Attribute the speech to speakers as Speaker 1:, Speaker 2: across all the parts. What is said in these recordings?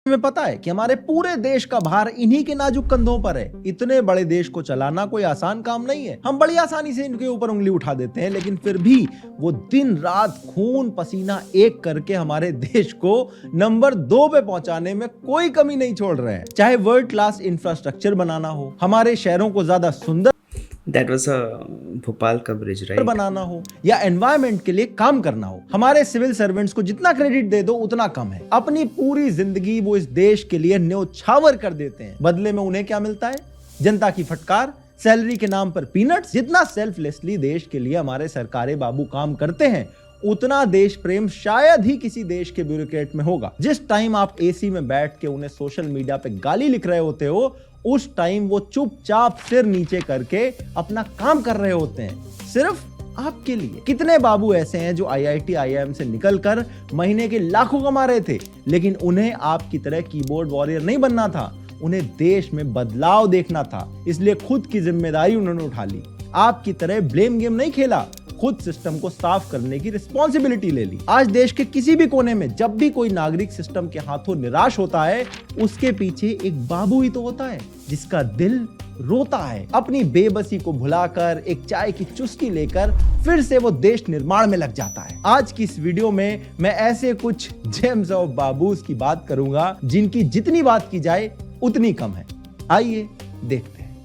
Speaker 1: हमें पता है कि हमारे पूरे देश का भार इन्हीं के नाजुक कंधों पर है। इतने बड़े देश को चलाना कोई आसान काम नहीं है। हम बड़ी आसानी से इनके ऊपर उंगली उठा देते हैं, लेकिन फिर भी वो दिन रात खून पसीना एक करके हमारे देश को नंबर 2 पे पहुंचाने में कोई कमी नहीं छोड़ रहे हैं। चाहे वर्ल्ड क्लास इंफ्रास्ट्रक्चर बनाना हो, हमारे शहरों को ज्यादा सुंदर
Speaker 2: That was a भोपाल का ब्रिज, राइट?
Speaker 1: बनाना हो या एनवायरनमेंट के लिए काम करना हो, हमारे सिविल सर्वेंट्स को जितना क्रेडिट दे दो उतना कम है। अपनी पूरी जिंदगी वो इस देश के लिए न्योछावर कर देते हैं। बदले में उन्हें क्या मिलता है? जनता की फटकार, सैलरी के नाम पर पीनट्स। जितना सेल्फलेसली देश के लिए हमारे सरकारी बाबू काम करते हैं, उतना देश प्रेम शायद ही किसी देश के ब्यूरोक्रेट में होगा। जिस टाइम आप एसी में बैठ के उन्हें सोशल मीडिया पे गाली लिख रहे होते हो, उस टाइम वो चुपचाप सिर नीचे करके अपना काम कर रहे होते हैं, सिर्फ आपके लिए। कितने बाबू ऐसे हैं जो IIT IIM से निकलकर महीने के लाखों कमा रहे थे, लेकिन उन्हें आपकी तरह कीबोर्ड वॉरियर नहीं बनना था, उन्हें देश में बदलाव देखना था, इसलिए खुद की जिम्मेदारी उन्होंने उठा ली। आपकी तरह ब्लेम गेम नहीं खेला, खुद सिस्टम को साफ करने की रिस्पॉन्सिबिलिटी ले ली। आज देश के किसी भी कोने में जब भी कोई नागरिक सिस्टम के हाथों निराश होता है, उसके पीछे एक बाबू ही तो होता है जिसका दिल रोता है। अपनी बेबसी को भुलाकर एक चाय की चुस्की लेकर फिर से वो देश निर्माण में लग जाता है। आज की इस वीडियो में मैं ऐसे कुछ जेम्स ऑफ बाबूस की बात करूंगा जिनकी जितनी बात की जाए उतनी कम है। आइए देखते हैं।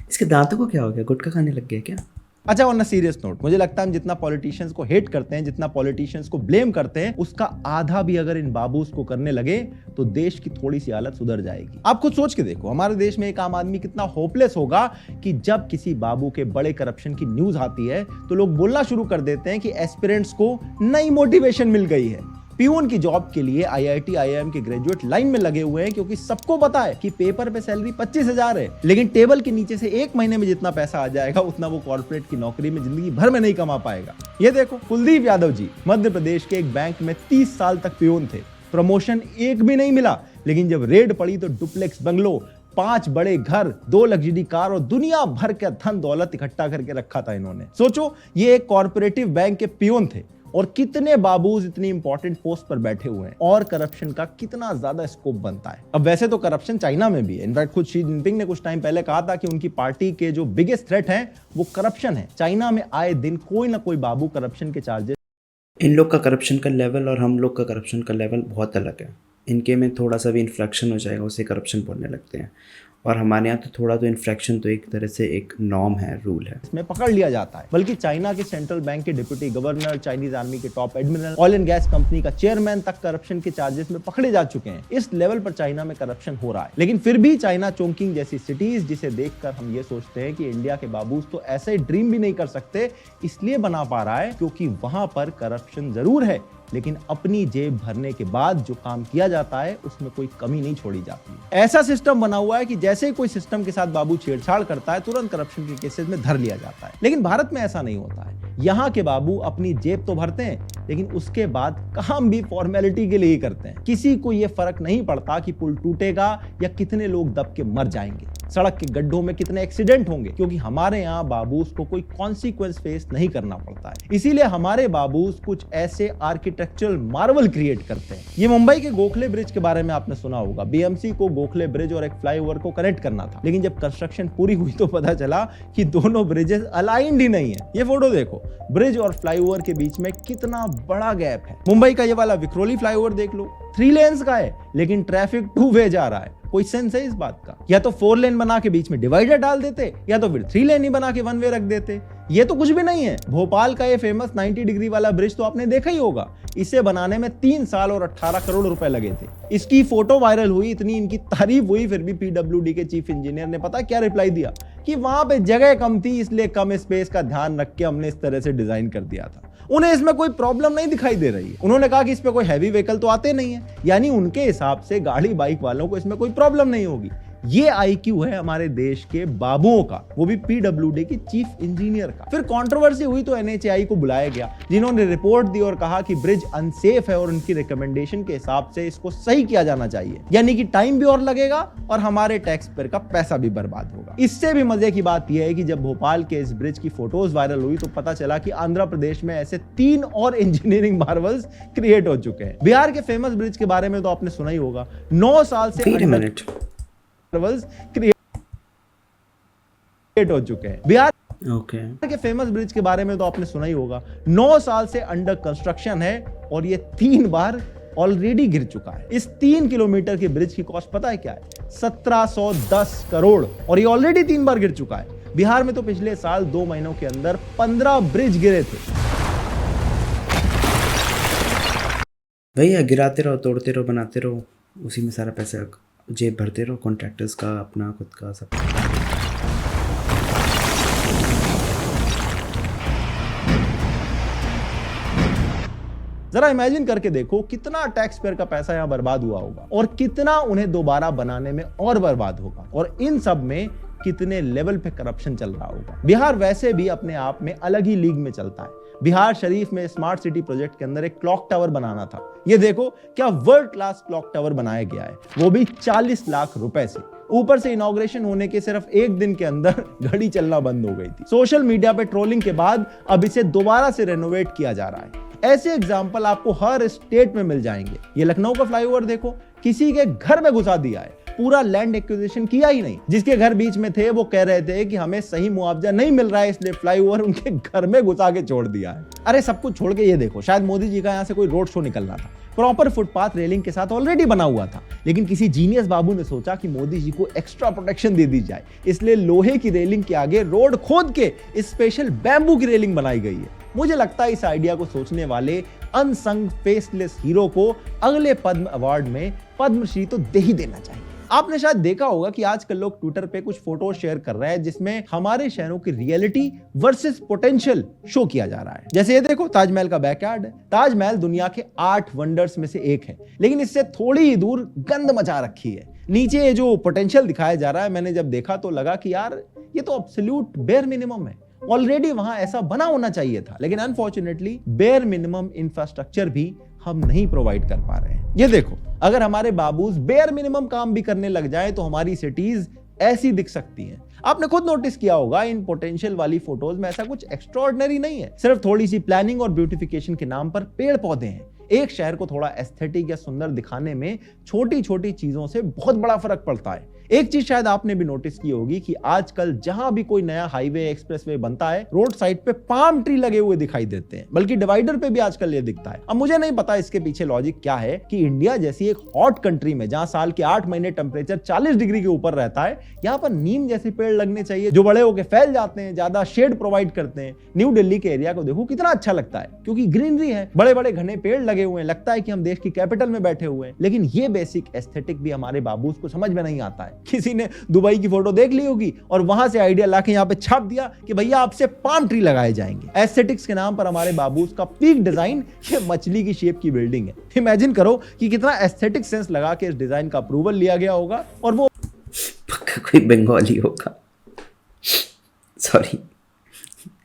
Speaker 2: इसके दांतों को क्या हो गया? गुटखा खाने लग गया क्या?
Speaker 1: अच्छा, ऑन अ सीरियस नोट, मुझे लगता है हम जितना पॉलिटिशियंस को हेट करते हैं, जितना पॉलिटिशियंस को ब्लेम करते हैं, उसका आधा भी अगर इन बाबूस को करने लगे तो देश की थोड़ी सी हालत सुधर जाएगी। आप खुद सोच के देखो, हमारे देश में एक आम आदमी कितना होपलेस होगा कि जब किसी बाबू के बड़े करप्शन की न्यूज आती है तो लोग बोलना शुरू कर देते हैं कि एस्पिरेंट्स को नई मोटिवेशन मिल गई है। पियून की जॉब के लिए IIT IIM के ग्रेजुएट लाइन में लगे हुए हैं, क्योंकि सबको पता है कि पेपर पे सैलरी 25,000 है, लेकिन टेबल के नीचे से एक महीने में जितना पैसा आ जाएगा उतना वो कॉर्पोरेट की नौकरी में जिंदगी भर में नहीं कमा पाएगा। ये देखो, कुलदीप यादव जी मध्य प्रदेश के एक बैंक में 30 साल तक पियून थे, प्रमोशन एक भी नहीं मिला, लेकिन जब रेड पड़ी तो डुप्लेक्स बंगलो, 5 बड़े घर, 2 लग्जरी कार और दुनिया भर का धन दौलत इकट्ठा करके रखा था इन्होंने। सोचो, ये एक कॉर्पोरेटिव बैंक के पियून थे और कितने बाबूज इतनी इंपॉर्टेंट पोस्ट पर बैठे हुए हैं, और करप्शन का कितना ज्यादा स्कोप बनता है। अब वैसे तो करप्शन चाइना में भी है। इनफैक्ट खुद शी जिनपिंग ने कुछ टाइम पहले कहा था कि उनकी पार्टी के जो बिगेस्ट थ्रेट है वो करप्शन है। चाइना में आए दिन कोई ना कोई बाबू करप्शन के चार्जेस।
Speaker 2: इन लोग का करप्शन का लेवल और हम लोग का करप्शन का लेवल बहुत अलग है। इनके में थोड़ा सा भी इन्फ्रैक्शन हो जाएगा उसे करप्शन बोलने लगते हैं, और हमारे यहाँ तो थोड़ा तो इन्फ्रैक्शन तो एक तरह से एक नॉर्म है, रूल है,
Speaker 1: इसमें पकड़ लिया जाता है। बल्कि चाइना के सेंट्रल बैंक के डिप्टी गवर्नर, चाइनीज आर्मी के top admiral, oil and gas company का चेयरमैन तक करप्शन के चार्जेस में पकड़े जा चुके हैं। इस लेवल पर चाइना में करप्शन हो रहा है, लेकिन फिर भी चाइना चोंकिंग जैसी सिटीज, जिसे देखकर हम ये सोचते हैं कि इंडिया के बाबूस तो ऐसे ड्रीम भी नहीं कर सकते, इसलिए बना पा रहा है क्योंकि वहां पर करप्शन जरूर है, लेकिन अपनी जेब भरने के बाद जो काम किया जाता है उसमें कोई कमी नहीं छोड़ी जाती है। ऐसा सिस्टम बना हुआ है कि जैसे ही कोई सिस्टम के साथ बाबू छेड़छाड़ करता है, तुरंत करप्शन के केसेस में धर लिया जाता है। लेकिन भारत में ऐसा नहीं होता है। यहाँ के बाबू अपनी जेब तो भरते हैं, लेकिन उसके बाद काम भी फॉर्मेलिटी के लिए ही करते हैं। किसी को यह फर्क नहीं पड़ता कि पुल टूटेगा या कितने लोग दब के मर जाएंगे, सड़क के गड्ढों में कितने एक्सीडेंट होंगे, क्योंकि हमारे यहाँ बाबूस को कोई कॉन्सिक्वेंस फेस नहीं करना पड़ता है। इसीलिए हमारे बाबूस कुछ ऐसे आर्किटेक्चरल मार्वल क्रिएट करते हैं। ये मुंबई के गोखले ब्रिज के बारे में आपने सुना होगा। BMC को गोखले ब्रिज और एक फ्लाईओवर को कनेक्ट करना था, लेकिन जब कंस्ट्रक्शन पूरी हुई तो पता चला कि दोनों ब्रिजेस अलाइंड ही नहीं है। ये फोटो देखो, ब्रिज और फ्लाईओवर के बीच में कितना बड़ा गैप है। मुंबई का ये वाला विक्रोली फ्लाईओवर देख लो, 3 लेन्स का है, लेकिन ट्रैफिक 2 वे जा रहा है। कोई सेंस है इस बात का? या तो 4 लेन बना के बीच में डिवाइडर डाल देते, या तो फिर 3 लेन ही बना के 1 वे रख देते। ये तो कुछ भी नहीं है। भोपाल का ये फेमस 90 डिग्री वाला ब्रिज तो आपने देखा ही होगा। इसे बनाने में 3 साल और 18 करोड़ रुपए लगे थे। इसकी फोटो वायरल हुई, इतनी इनकी तारीफ हुई, फिर भी PWD के चीफ इंजीनियर ने पता क्या रिप्लाई दिया कि वहां पे जगह कम थी, इसलिए कम स्पेस का ध्यान रख के हमने इस तरह से डिजाइन कर दिया था। उन्हें इसमें कोई प्रॉब्लम नहीं दिखाई दे रही है। उन्होंने कहा कि इस पे कोई हैवी व्हीकल तो आते नहीं है, यानी उनके हिसाब से गाड़ी बाइक वालों को इसमें कोई प्रॉब्लम नहीं होगी। ये आईक्यू है हमारे देश के बाबुओं का, वो भी पीडब्ल्यूडी की चीफ इंजीनियर का। फिर कंट्रोवर्सी हुई तो एनएचएआई को बुलाया गया, जिन्होंने रिपोर्ट दी और कहा कि ब्रिज अनसेफ है और उनकी रिकमेंडेशन के हिसाब से इसको सही किया जाना चाहिए, यानी कि टाइम भी और लगेगा और हमारे टैक्स पेयर का पैसा भी बर्बाद होगा। इससे भी मजे की बात यह है कि जब भोपाल के इस ब्रिज की फोटोज वायरल हुई तो पता चला कि आंध्र प्रदेश में ऐसे 3 और इंजीनियरिंग मार्वल्स क्रिएट हो चुके हैं। बिहार के फेमस ब्रिज के बारे में तो आपने सुना ही होगा, 9 साल से मार्वल्स क्रिएट हो चुके हैं। बिहार के फेमस ब्रिज के बारे में तो आपने सुना ही होगा, 9 साल से अंडर कंस्ट्रक्शन है और ये 3 बार ऑलरेडी गिर चुका है। इस 3 किलोमीटर के ब्रिज की कॉस्ट पता है क्या है? 1710 करोड़, और ये ऑलरेडी 3 बार गिर चुका है। बिहार में तो पिछले साल 2 महीनों के अंदर 15 ब्रिज गिरे थे।
Speaker 2: भैया गिराते रहो, तोड़ते रहो, बनाते रहो, उसी में सारा पैसा जेब भरते रहो, कॉन्ट्रैक्टर्स का, अपना खुद का, सब।
Speaker 1: जरा इमेजिन करके देखो कितना टैक्स पेयर का पैसा यहां बर्बाद हुआ होगा और कितना उन्हें दोबारा बनाने में और बर्बाद होगा, और इन सब में कितने लेवल पे करप्शन चल रहा होगा। बिहार वैसे भी अपने आप में अलग ही लीग में चलता है। बिहार शरीफ में स्मार्ट सिटी प्रोजेक्ट के अंदर एक क्लॉक टावर बनाना था। ये देखो क्या वर्ल्ड क्लास क्लॉक टावर बनाया गया है, वो भी 40 लाख रुपए से। ऊपर से इनॉग्रेशन होने के सिर्फ 1 दिन के अंदर घड़ी चलना बंद हो गई थी। सोशल मीडिया पे ट्रोलिंग के बाद अब इसे दोबारा से रेनोवेट किया जा रहा है। ऐसे एग्जाम्पल आपको हर स्टेट में मिल जाएंगे। ये लखनऊ का फ्लाईओवर देखो, किसी के घर में घुसा दिया है, पूरा लैंड एक्विजिशन किया ही नहीं। जिसके घर बीच में थे वो कह रहे थे कि हमें सही मुआवजा नहीं मिल रहा है, इसलिए फ्लाईओवर उनके घर में घुसा के छोड़ दिया है। अरे सब कुछ छोड़ के ये देखो, शायद मोदी जी का यहाँ से कोई रोड शो निकलना था, प्रॉपर फुटपाथ रेलिंग के साथ ऑलरेडी बना हुआ था, लेकिन किसी जीनियस बाबू ने सोचा कि मोदी जी को एक्स्ट्रा प्रोटेक्शन दे दी जाए, इसलिए लोहे की रेलिंग के आगे रोड खोद के स्पेशल बैम्बू की रेलिंग बनाई गई है। मुझे लगता है इस आइडिया को सोचने वाले अनसंग फेसलेस हीरो को अगले पद्म अवार्ड में पद्मश्री तो दे ही देना चाहिए। आपने शायद देखा होगा कि आजकल लोग ट्विटर पे कुछ फोटो शेयर कर रहे हैं जिसमें हमारे शहरों की रियलिटी वर्सेस पोटेंशियल शो किया जा रहा है। जैसे ये देखो, ताजमहल का बैकयार्ड है। ताजमहल दुनिया के 8 वंडर्स में से एक है, लेकिन इससे थोड़ी ही दूर गंद मचा रखी है। नीचे ये जो पोटेंशियल दिखाया जा रहा है, मैंने जब देखा तो लगा कि यार ये तो एब्सोल्यूट बेयर मिनिमम है, ऑलरेडी वहां ऐसा बना होना चाहिए था, लेकिन अनफॉर्चुनेटली बेयर मिनिमम इंफ्रास्ट्रक्चर भी हम नहीं प्रोवाइड कर पा रहे हैं। ये देखो, अगर हमारे बाबूज बेयर मिनिमम काम भी करने लग जाए तो हमारी सिटीज ऐसी दिख सकती हैं। आपने खुद नोटिस किया होगा इन पोटेंशियल वाली फोटोज में ऐसा कुछ एक्स्ट्राऑर्डिनरी नहीं है, सिर्फ थोड़ी सी प्लानिंग और ब्यूटिफिकेशन के नाम पर पेड़ पौधे हैं। एक शहर को थोड़ा एस्थेटिक या सुंदर दिखाने में छोटी छोटी चीजों से बहुत बड़ा फर्क पड़ता है। एक चीज शायद आपने भी नोटिस की होगी कि आजकल जहां भी कोई नया हाईवे एक्सप्रेसवे बनता है, रोड साइड पे पाम ट्री लगे हुए दिखाई देते हैं, बल्कि डिवाइडर पे भी आजकल ये दिखता है। अब मुझे नहीं पता इसके पीछे लॉजिक क्या है कि इंडिया जैसी एक हॉट कंट्री में जहां साल के 8 महीने टेम्परेचर 40 डिग्री के ऊपर रहता है, यहाँ पर नीम जैसे पेड़ लगने चाहिए जो बड़े होकर फैल जाते हैं, ज्यादा शेड प्रोवाइड करते हैं। न्यू दिल्ली के एरिया को देखो कितना अच्छा लगता है, क्योंकि ग्रीनरी है, बड़े बड़े घने पेड़ लगे हुए हैं, लगता है कि हम देश की कैपिटल में बैठे हुए हैं। लेकिन ये बेसिक एस्थेटिक भी हमारे बाबूज को समझ में नहीं आता है। किसी ने दुबई की फोटो देख ली होगी और वहां से आइडिया लाके यहाँ पे छाप दिया कि भैया आपसे पाम ट्री लगाए जाएंगे। एस्थेटिक्स के नाम पर हमारे बाबूज का पीक डिजाइन ये मछली की शेप की बिल्डिंग है। इमेजिन करो कि कितना एस्थेटिक सेंस लगा के इस डिजाइन का अप्रूवल लिया गया होगा, और वो
Speaker 2: पक्का कोई बंगाली होगा। Sorry,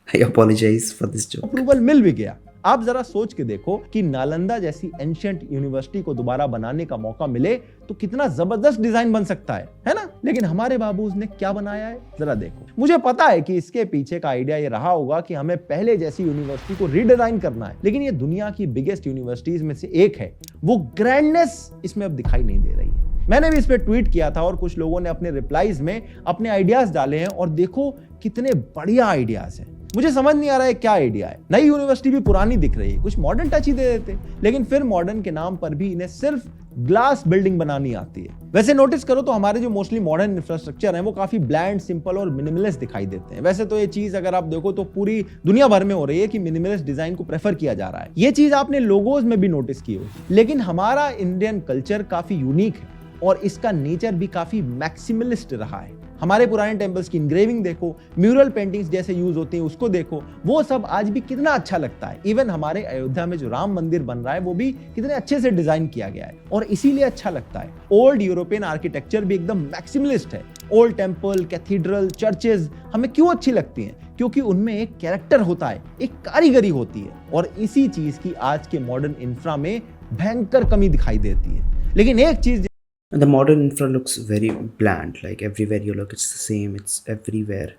Speaker 2: I apologize for this joke.
Speaker 1: Approval मिल भी गया। आप जरा सोच के देखो कि नालंदा जैसी एंशिएंट यूनिवर्सिटी को दोबारा बनाने का मौका मिले तो कितना जबरदस्त डिजाइन बन सकता है ना? लेकिन हमारे बाबूज ने क्या बनाया है जरा देखो। मुझे पता है कि इसके पीछे का आइडिया ये रहा होगा कि हमें पहले जैसी यूनिवर्सिटी को रीडिजाइन करना है, लेकिन ये दुनिया की बिगेस्ट यूनिवर्सिटीज में से एक है, वो ग्रैंडनेस इसमें अब दिखाई नहीं दे रही है। मैंने भी इस पे ट्वीट किया था और कुछ लोगों ने अपने रिप्लाईज में अपने आइडियाज डाले हैं, और देखो कितने बढ़िया आइडियाज हैं। मुझे समझ नहीं आ रहा है क्या आइडिया है। नई यूनिवर्सिटी भी पुरानी दिख रही है, कुछ मॉडर्न टच ही दे देते, लेकिन फिर मॉडर्न के नाम पर भी इन्हें सिर्फ ग्लास बिल्डिंग बनानी आती है। वैसे नोटिस करो तो हमारे जो मोस्टली मॉडर्न इंफ्रास्ट्रक्चर है वो काफी ब्लैंड, सिंपल और मिनिमलिस्ट दिखाई देते हैं। वैसे तो ये चीज अगर आप देखो तो पूरी दुनिया भर में हो रही है कि मिनिमलिस्ट डिजाइन को प्रेफर किया जा रहा है। ये चीज आपने लोगोज में भी नोटिस की होगी। लेकिन हमारा इंडियन कल्चर काफी यूनिक है और इसका नेचर भी काफी मैक्सिमलिस्ट रहा है। हमारे पुराने टेम्पल्स की इंग्रेविंग देखो, म्यूरल पेंटिंग्स जैसे यूज होती हैं उसको देखो, वो सब आज भी कितना अच्छा लगता है। इवन हमारे अयोध्या में जो राम मंदिर बन रहा है वो भी कितने अच्छे से डिजाइन किया गया है और इसीलिए अच्छा लगता है। ओल्ड यूरोपियन आर्किटेक्चर भी एकदम मैक्सिमलिस्ट है। ओल्ड टेम्पल, कैथीड्रल, चर्चेज हमें क्यों अच्छी लगती हैं? क्योंकि उनमें एक कैरेक्टर होता है, एक कारीगरी होती है और इसी चीज की आज के मॉडर्न इंफ्रा में भयंकर कमी दिखाई देती है। लेकिन एक चीज,
Speaker 2: The modern infra looks very bland, like everywhere you look, it's the same, it's everywhere.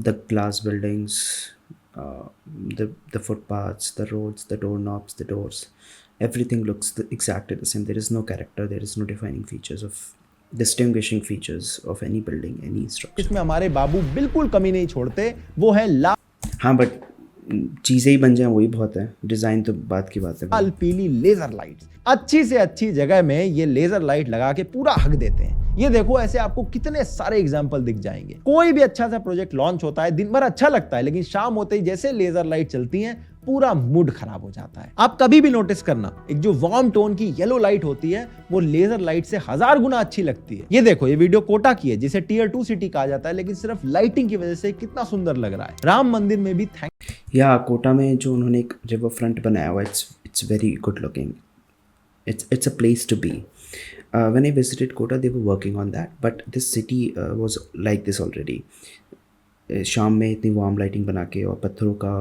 Speaker 2: The glass buildings, the footpaths, the roads, the doorknobs, the doors, everything looks exactly the same. There is no character, there is no defining features of distinguishing features of any building, any structure.
Speaker 1: इसमें हमारे बाबू बिल्कुल कमी नहीं छोड़ते, वो है
Speaker 2: हाँ, but चीज़ें ही बन जाए वही बहुत है, डिज़ाइन तो बात की बात है।
Speaker 1: लाल पीली लेजर लाइट्स, अच्छी से अच्छी जगह में ये लेजर लाइट लगा के पूरा हक देते हैं। ये देखो, ऐसे आपको कितने सारे एग्जांपल दिख जाएंगे। कोई भी अच्छा सा प्रोजेक्ट लॉन्च होता है, दिन भर अच्छा लगता है, लेकिन शाम होते ही जैसे लेजर लाइट चलती हैं पूरा मूड खराब हो जाता है। आप कभी भी नोटिस करना, एक जो वार्म टोन की येलो लाइट होती है वो लेजर लाइट से 1000 गुना अच्छी लगती है। ये देखो, ये वीडियो कोटा की है जिसे टियर 2 सिटी कहा जाता है, लेकिन सिर्फ लाइटिंग की वजह से कितना सुंदर लग रहा है। राम मंदिर में भी
Speaker 2: या कोटा में जो उन्होंने एक रिवर फ्रंट बनाया हुआ, it's very good looking, it's a place to be. When I visited Kota, they were working on that, but this city was like this already. शाम में इतनी वार्म लाइटिंग बना के और पत्थरों का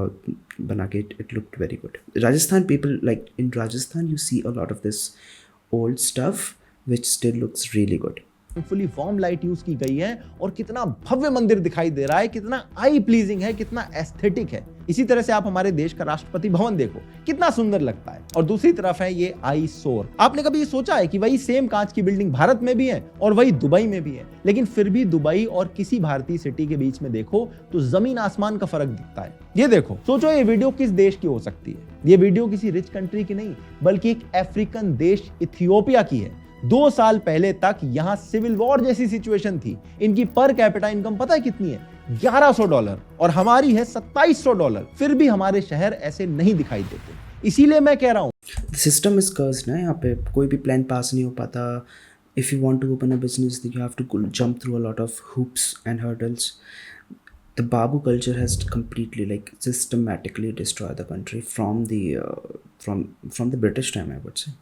Speaker 2: बना के, it looked very good. Rajasthan people, like in Rajasthan you see a lot of this old stuff which still looks really good.
Speaker 1: Fully warm light use की गई है और कितना भव्य मंदिर दिखाई दे रहा है, कितना आई प्लीजिंग है, कितना एस्थेटिक है। इसी तरह से आप हमारे देश का राष्ट्रपति भवन देखो, कितना सुंदर लगता है। और दूसरी तरफ है ये आईसोर। आपने कभी ये सोचा है कि वही सेम कांच की बिल्डिंग भारत में भी है और वही दुबई में भी है, लेकिन फिर भी दुबई और किसी भारतीय सिटी के बीच में देखो तो जमीन आसमान का फर्क दिखता है। ये देखो, सोचो ये वीडियो किस देश की हो सकती है? ये वीडियो किसी रिच कंट्री की नहीं, बल्कि एक अफ्रीकन देश इथियोपिया की है। 2 साल पहले तक यहां सिविल वॉर जैसी सिचुएशन थी। इनकी पर कैपिटा इनकम पता है कितनी है? $1100 और हमारी है $2700। फिर भी हमारे शहर ऐसे नहीं दिखाई देते। इसीलिए मैं कह रहा हूं
Speaker 2: सिस्टम इज कर्स्ड ना। यहाँ पे कोई भी प्लान पास नहीं हो पाता। If you want to open a business you have to jump through a lot of hoops and hurdles. The Babu culture has completely, like, systematically destroyed the country from the British time, I would say.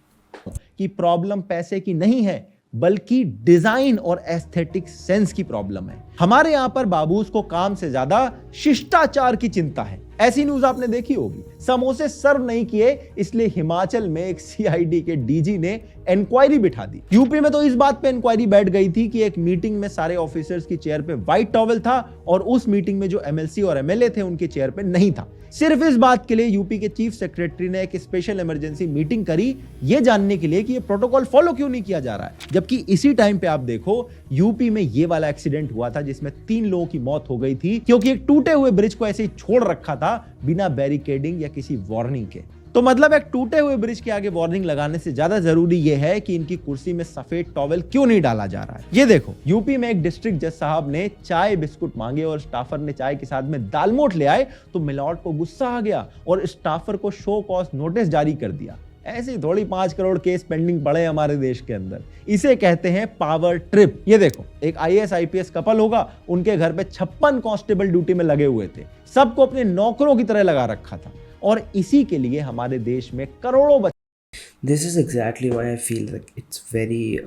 Speaker 1: कि problem पैसे की नहीं है, बल्कि design और aesthetic sense की problem है। हमारे यहां पर बाबूस को काम से ज्यादा शिष्टाचार की चिंता है। ऐसी न्यूज आपने देखी होगी, समोसे सर्व नहीं किए इसलिए हिमाचल में एक सीआईडी के डीजी ने इंक्वायरी बिठा दी। यूपी में तो इस बात पे इंक्वायरी बैठ गई थी कि एक मीटिंग में सारे ऑफिसर्स की चेयर पे व्हाइट टॉवल था और उस मीटिंग में जो एमएलसी और एमएलए थे उनके चेयर पे नहीं था। सिर्फ इस बात के लिए यूपी के चीफ सेक्रेटरी ने एक स्पेशल इमरजेंसी मीटिंग करी, ये जानने के लिए कि ये प्रोटोकॉल फॉलो क्यों नहीं किया जा रहा है। जबकि इसी टाइम पे आप देखो यूपी में ये वाला एक्सीडेंट हुआ था जिसमें 3 लोगों की मौत हो गई थी, क्योंकि एक टूटे हुए ब्रिज को ऐसे ही छोड़ रखा था बिना बैरिकेडिंग या किसी वार्निंग के। तो मतलब एक टूटे हुए ब्रिज के आगे वार्निंग लगाने से ज्यादा जरूरी यह है कि इनकी कुर्सी में सफेद टॉवेल क्यों नहीं डाला जा रहा है। ये देखो, यूपी में एक डिस्ट्रिक्ट जज साहब ने चाय बिस्कुट मांगे और स्टाफर ने चाय के साथ में दालमोट ले आए तो मिलॉर्ड को गुस्सा आ गया और स्टाफर को शो कॉज नोटिस जारी कर दिया। ऐसे थोड़ी 5 करोड़ केस पेंडिंग पड़े हमारे देश के अंदर। इसे कहते हैं पावर ट्रिप। ये देखो, एक आईएएस आईपीएस कपल होगा, उनके घर पे 56 कांस्टेबल ड्यूटी में लगे हुए थे, सबको अपने नौकरों की तरह लगा रखा था और इसी के लिए हमारे देश में करोड़ों बच्चे।
Speaker 2: This is exactly why I feel like it's very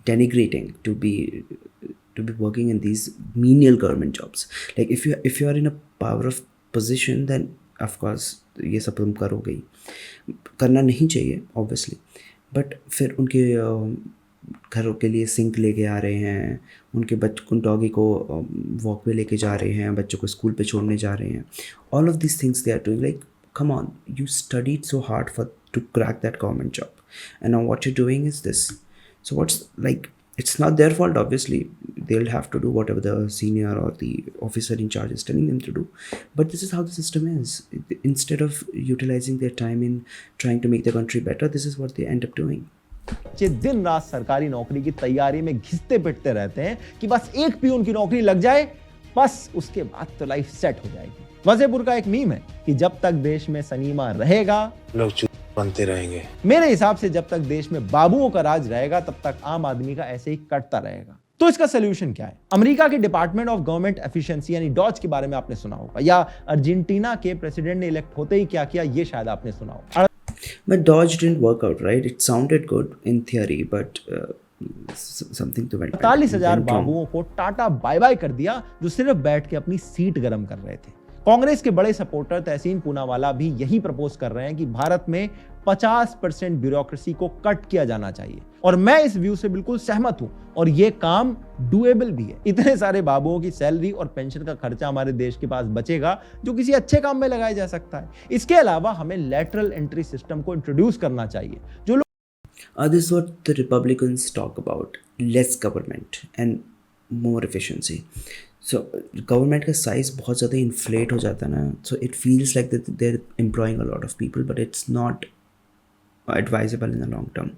Speaker 2: denigrating to be working in these menial government jobs. Like if you are in a power of position, then of course ये सब तुम करोगे ही, करना नहीं चाहिए obviously, but फिर उनके घरों के लिए सिंक लेके आ रहे हैं, उन डॉगी को वॉक पे लेके जा रहे हैं, बच्चों को स्कूल पे छोड़ने जा रहे हैं। All of these things they are doing. Like, come on, you studied so hard to crack that government job, and now what you're doing is this. So what's, like, it's not their fault obviously. They'll have to do whatever the senior or the officer in charge is telling them to do, but this is how the system is. Instead of utilizing their time in trying to make the country better, this is what they end up doing.
Speaker 1: बच्चे दिन रात सरकारी नौकरी की तैयारी में घिसते पिटते रहते हैं कि बस एक पियून की नौकरी लग जाए, बस उसके बाद तो लाइफ सेट हो जाएगी। वजहपुर का एक मीम है कि जब तक देश में सनीमा रहेगा
Speaker 3: लोग चूत बनते रहेंगे।
Speaker 1: मेरे हिसाब से जब तक देश में बाबुओं का राज रहेगा तब तक आम आदमी का ऐसे ही कटता रहेगा। तो इसका सोल्यूशन क्या है? अमेरिका के डिपार्टमेंट ऑफ गवर्नमेंट एफिशिएंसी यानी डॉज के बारे में आपने सुना होगा, या अर्जेंटीना के प्रेसिडेंट ने इलेक्ट होते ही क्या किया, ये शायद आपने सुना होगा।
Speaker 2: But Dodge didn't work out, right? It sounded good in theory, but something to went
Speaker 1: 48,000
Speaker 2: wrong.
Speaker 1: बाबुओं को टाटा बाय बाय कर दिया जो सिर्फ बैठ के अपनी सीट गर्म कर रहे थे। कांग्रेस के बड़े सपोर्टर तहसीन पूनावाला भी यही प्रपोज कर रहे हैं कि भारत में 50% ब्यूरोक्रेसी को कट किया जाना चाहिए, और मैं इस व्यू से बिल्कुल सहमत हूं, और ये काम डुएबल भी है। इतने सारे बाबुओं की सैलरी और पेंशन का खर्चा हमारे देश के पास बचेगा जो किसी अच्छे काम में लगाया जा सकता है। इसके अलावा हमें लैटरल एंट्री सिस्टम को इंट्रोड्यूस करना चाहिए जो
Speaker 2: This is what the Republicans talk about: less government and more efficiency. So government का size बहुत ज़्यादा inflate हो जाता है ना, so it feels like that they're employing a lot of people, but it's not advisable in the long term.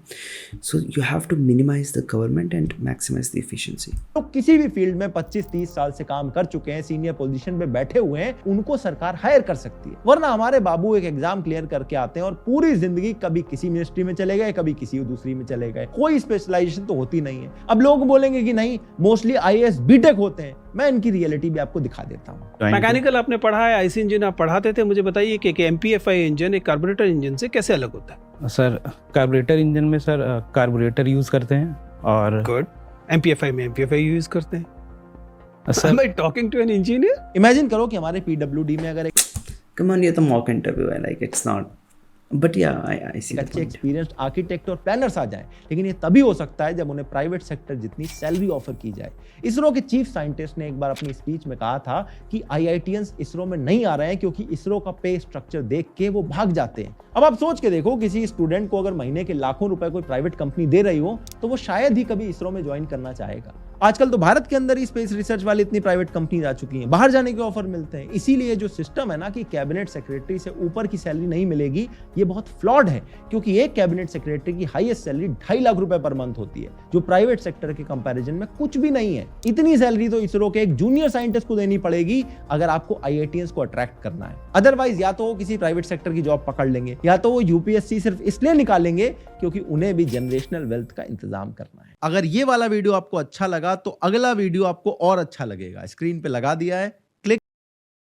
Speaker 2: So you have to minimize the government and maximize the efficiency.
Speaker 1: तो किसी भी field में 25-30 साल से काम कर चुके हैं, सीनियर पोजीशन पे बैठे हुए हैं, उनको सरकार हायर कर सकती है। वरना हमारे बाबू एक एग्जाम क्लियर करके आते हैं और पूरी जिंदगी कभी किसी मिनिस्ट्री में चले गए, कभी किसी दूसरी में चले गए, कोई स्पेशलाइजेशन तो होती नहीं है। अब लोग बोलेंगे कि नहीं, मोस्टली आईएएस बीटेक होते हैं। मैं इनकी रियलिटी भी आपको दिखा देता हूँ।
Speaker 4: मैकेनिकल आपने पढ़ा है, आईसी इंजन आप पढ़ाते थे, मुझे बताइए कि एमपीएफआई इंजन एक कार्बोरेटर इंजन से कैसे अलग होता है?
Speaker 5: सर कार्बोरेटर इंजन में सर कार्बोरेटर यूज़ करते हैं, और
Speaker 4: गुड। एमपीएफआई में एमपीएफआई यूज करते हैं।
Speaker 5: Sir
Speaker 4: Am I talking to an engineer?
Speaker 1: Imagine करो कि हमारे पीडब्ल्यूडी में अगर एक
Speaker 2: Come on, ये तो mock interview है, like it's not. But yeah, I see the
Speaker 1: अच्छे
Speaker 2: point.
Speaker 1: एक्सपीरियंस्ड आर्किटेक्ट और प्लानर्स आ जाएं, लेकिन ये तभी हो सकता है जब उन्हें प्राइवेट सेक्टर जितनी सैलरी ऑफर की जाए। इसरो के चीफ साइंटिस्ट ने एक बार अपनी स्पीच में कहा था कि आईआईटीएंस इसरो में नहीं आ रहे हैं क्योंकि इसरो का पे स्ट्रक्चर देख के वो भाग जाते हैं। अब आप सोच के देखो, किसी स्टूडेंट को अगर महीने के लाखों रुपए कोई प्राइवेट कंपनी दे रही हो तो वो शायद ही कभी इसरो में ज्वाइन करना चाहेगा। आजकल तो भारत के अंदर ही स्पेस रिसर्च वाली इतनी प्राइवेट कंपनी आ चुकी हैं, बाहर जाने के ऑफर मिलते हैं। इसीलिए जो सिस्टम है ना कि कैबिनेट सेक्रेटरी से ऊपर की सैलरी नहीं मिलेगी, ये बहुत फ्लॉड है, क्योंकि एक कैबिनेट सेक्रेटरी की हाईएस्ट सैलरी 2.5 लाख रुपए पर मंथ होती है, जो प्राइवेट सेक्टर के कंपैरिजन में कुछ भी नहीं है। इतनी सैलरी तो इसरो के एक जूनियर साइंटिस्ट को देनी पड़ेगी अगर आपको आईआईटीएंस को अट्रैक्ट करना है। अदरवाइज या तो वो किसी प्राइवेट सेक्टर की जॉब पकड़ लेंगे, या तो वो यूपीएससी सिर्फ इसलिए निकालेंगे क्योंकि उन्हें भी जनरेशनल वेल्थ का इंतजाम करना है। अगर ये वाला वीडियो आपको अच्छा लगा तो अगला वीडियो आपको और अच्छा लगेगा। स्क्रीन पे लगा दिया है,